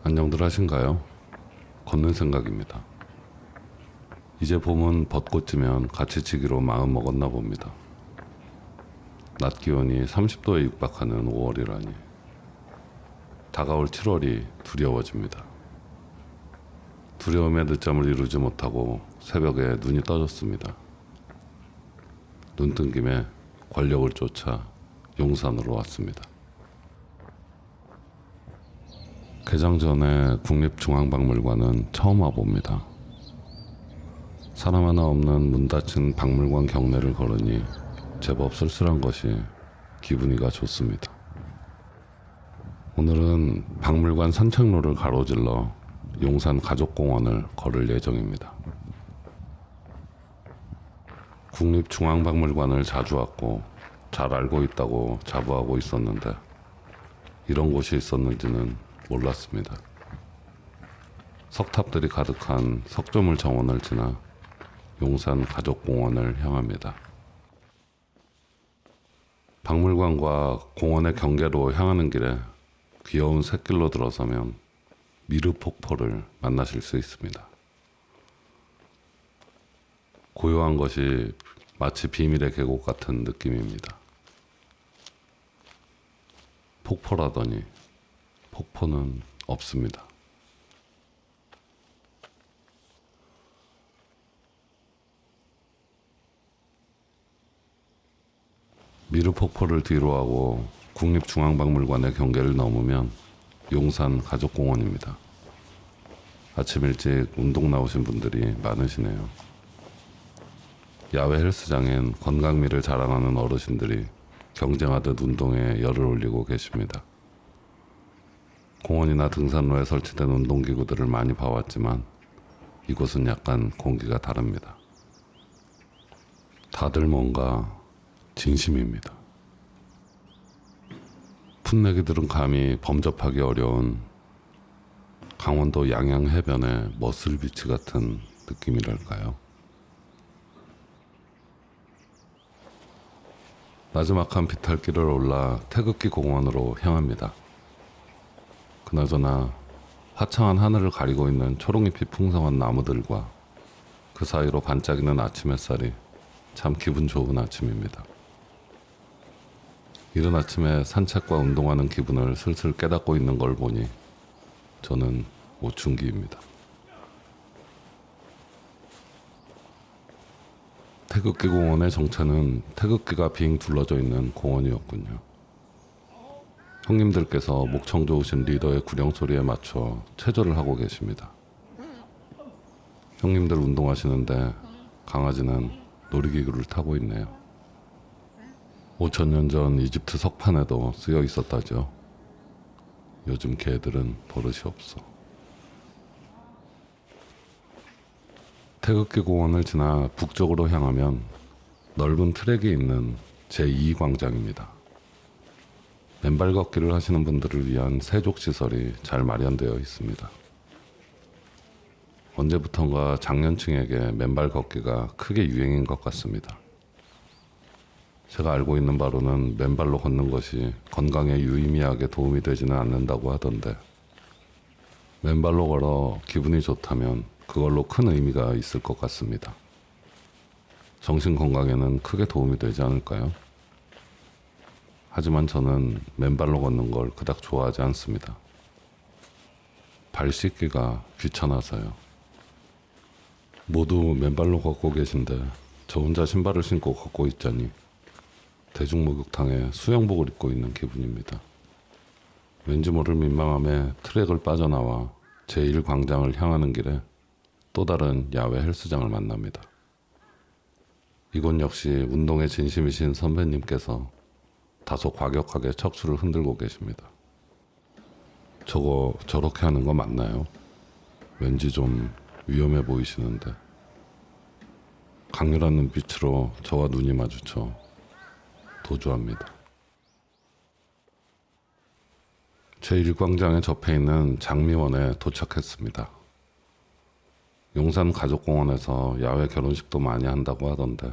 안녕들 하신가요? 걷는 생각입니다. 이제 봄은 벚꽃이면 같이 치기로 마음 먹었나 봅니다. 낮 기온이 30도에 육박하는 5월이라니 다가올 7월이 두려워집니다. 두려움에 늦잠을 이루지 못하고 새벽에 눈이 떠졌습니다. 눈 뜬 김에 권력을 쫓아 용산으로 왔습니다. 개장 전에 국립중앙박물관은 처음 와봅니다. 사람 하나 없는 문 닫힌 박물관 경내를 걸으니 제법 쓸쓸한 것이 기분이가 좋습니다. 오늘은 박물관 산책로를 가로질러 용산 가족공원을 걸을 예정입니다. 국립중앙박물관을 자주 왔고 잘 알고 있다고 자부하고 있었는데 이런 곳이 있었는지는 몰랐습니다. 석탑들이 가득한 석조물 정원을 지나 용산 가족공원을 향합니다. 박물관과 공원의 경계로 향하는 길에 귀여운 샛길로 들어서면 미르폭포를 만나실 수 있습니다. 고요한 것이 마치 비밀의 계곡 같은 느낌입니다. 폭포라더니 폭포는 없습니다. 미르폭포를 뒤로하고 국립중앙박물관의 경계를 넘으면 용산 가족공원입니다. 아침 일찍 운동 나오신 분들이 많으시네요. 야외 헬스장엔 건강미를 자랑하는 어르신들이 경쟁하듯 운동에 열을 올리고 계십니다. 공원이나 등산로에 설치된 운동기구들을 많이 봐왔지만 이곳은 약간 공기가 다릅니다. 다들 뭔가 진심입니다. 풋내기들은 감히 범접하기 어려운 강원도 양양 해변의 머슬비치 같은 느낌이랄까요. 나지막한 비탈길을 올라 태극기 공원으로 향합니다. 그나저나 화창한 하늘을 가리고 있는 초록잎이 풍성한 나무들과 그 사이로 반짝이는 아침 햇살이 참 기분 좋은 아침입니다. 이른 아침에 산책과 운동하는 기분을 슬슬 깨닫고 있는 걸 보니 저는 오춘기입니다. 태극기 공원의 정체는 태극기가 빙 둘러져 있는 공원이었군요. 형님들께서 목청 좋으신 리더의 구령 소리에 맞춰 체조를 하고 계십니다. 형님들 운동하시는데 강아지는 놀이기구를 타고 있네요. 5,000년 전 이집트 석판에도 쓰여 있었다죠. 요즘 개들은 버릇이 없어. 태극기 공원을 지나 북쪽으로 향하면 넓은 트랙이 있는 제2광장입니다. 맨발 걷기를 하시는 분들을 위한 세족시설이 잘 마련되어 있습니다. 언제부턴가 장년층에게 맨발 걷기가 크게 유행인 것 같습니다. 제가 알고 있는 바로는 맨발로 걷는 것이 건강에 유의미하게 도움이 되지는 않는다고 하던데 맨발로 걸어 기분이 좋다면 그걸로 큰 의미가 있을 것 같습니다. 정신 건강에는 크게 도움이 되지 않을까요? 하지만 저는 맨발로 걷는 걸 그닥 좋아하지 않습니다. 발 씻기가 귀찮아서요. 모두 맨발로 걷고 계신데 저 혼자 신발을 신고 걷고 있자니 대중목욕탕에 수영복을 입고 있는 기분입니다. 왠지 모를 민망함에 트랙을 빠져나와 제1광장을 향하는 길에 또 다른 야외 헬스장을 만납니다. 이곳 역시 운동에 진심이신 선배님께서 다소 과격하게 척추를 흔들고 계십니다. 저거 저렇게 하는 거 맞나요? 왠지 좀 위험해 보이시는데. 강렬한 눈빛으로 저와 눈이 마주쳐 도주합니다. 제1광장에 접해 있는 장미원에 도착했습니다. 용산 가족공원에서 야외 결혼식도 많이 한다고 하던데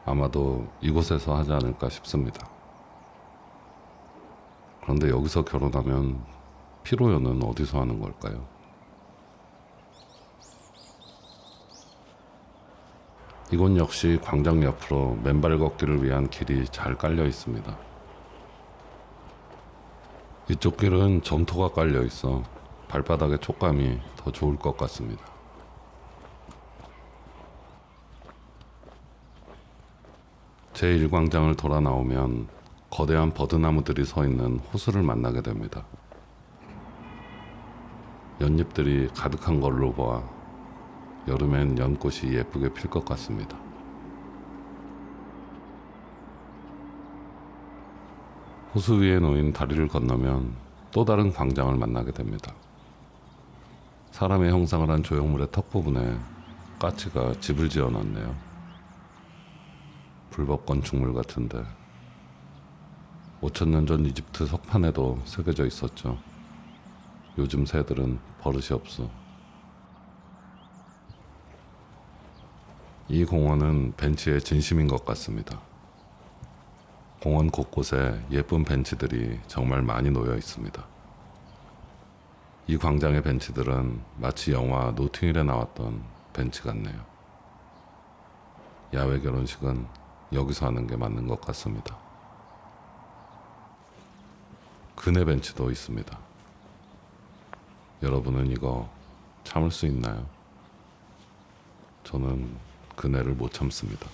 아마도 이곳에서 하지 않을까 싶습니다. 그런데 여기서 결혼하면 피로연은 어디서 하는 걸까요? 이곳 역시 광장 옆으로 맨발 걷기를 위한 길이 잘 깔려 있습니다. 이쪽 길은 점토가 깔려 있어 발바닥의 촉감이 더 좋을 것 같습니다. 제1광장을 돌아 나오면 거대한 버드나무들이 서 있는 호수를 만나게 됩니다. 연잎들이 가득한 걸로 보아 여름엔 연꽃이 예쁘게 필 것 같습니다. 호수 위에 놓인 다리를 건너면 또 다른 광장을 만나게 됩니다. 사람의 형상을 한 조형물의 턱 부분에 까치가 집을 지어 놨네요. 불법 건축물 같은데 5,000년 전 이집트 석판에도 새겨져 있었죠. 요즘 새들은 버릇이 없어. 이 공원은 벤치의 진심인 것 같습니다. 공원 곳곳에 예쁜 벤치들이 정말 많이 놓여 있습니다. 이 광장의 벤치들은 마치 영화 노팅힐에 나왔던 벤치 같네요. 야외 결혼식은 여기서 하는 게 맞는 것 같습니다. 그네 벤치도 있습니다. 여러분은 이거 참을 수 있나요? 저는 그네를 못 참습니다.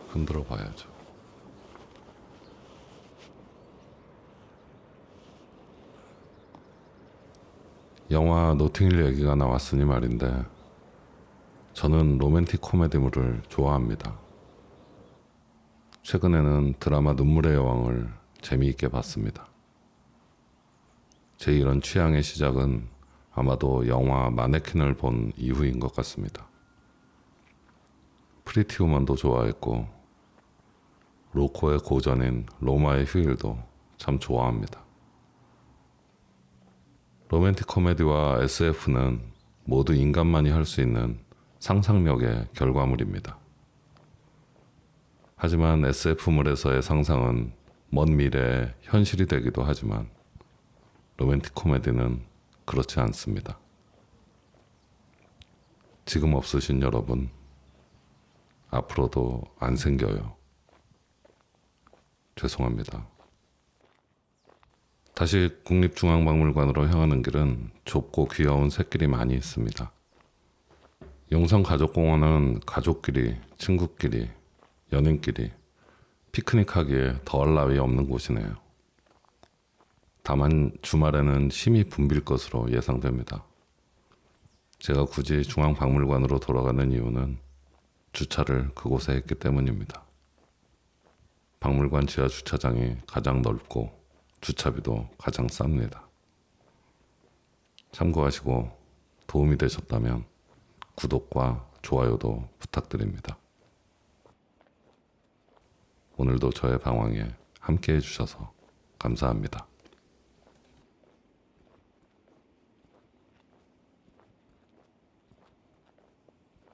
흔들어 봐야죠. 영화 노팅힐 얘기가 나왔으니 말인데 저는 로맨틱 코미디물을 좋아합니다. 최근에는 드라마 눈물의 여왕을 재미있게 봤습니다. 제 이런 취향의 시작은 아마도 영화 마네킹을 본 이후인 것 같습니다. 프리티 우먼도 좋아했고 로코의 고전인 로마의 휴일도 참 좋아합니다. 로맨틱 코미디와 SF는 모두 인간만이 할 수 있는 상상력의 결과물입니다. 하지만 SF물에서의 상상은 먼 미래에 현실이 되기도 하지만 로맨틱 코미디는 그렇지 않습니다. 지금 없으신 여러분, 앞으로도 안 생겨요. 죄송합니다. 다시 국립중앙박물관으로 향하는 길은 좁고 귀여운 샛길이 많이 있습니다. 용성가족공원은 가족끼리, 친구끼리, 연인끼리 피크닉하기에 더할 나위 없는 곳이네요. 다만 주말에는 심히 붐빌 것으로 예상됩니다. 제가 굳이 중앙박물관으로 돌아가는 이유는 주차를 그곳에 했기 때문입니다. 박물관 지하 주차장이 가장 넓고 주차비도 가장 쌉니다. 참고하시고 도움이 되셨다면 구독과 좋아요도 부탁드립니다. 오늘도 저의 방황에 함께 해주셔서 감사합니다.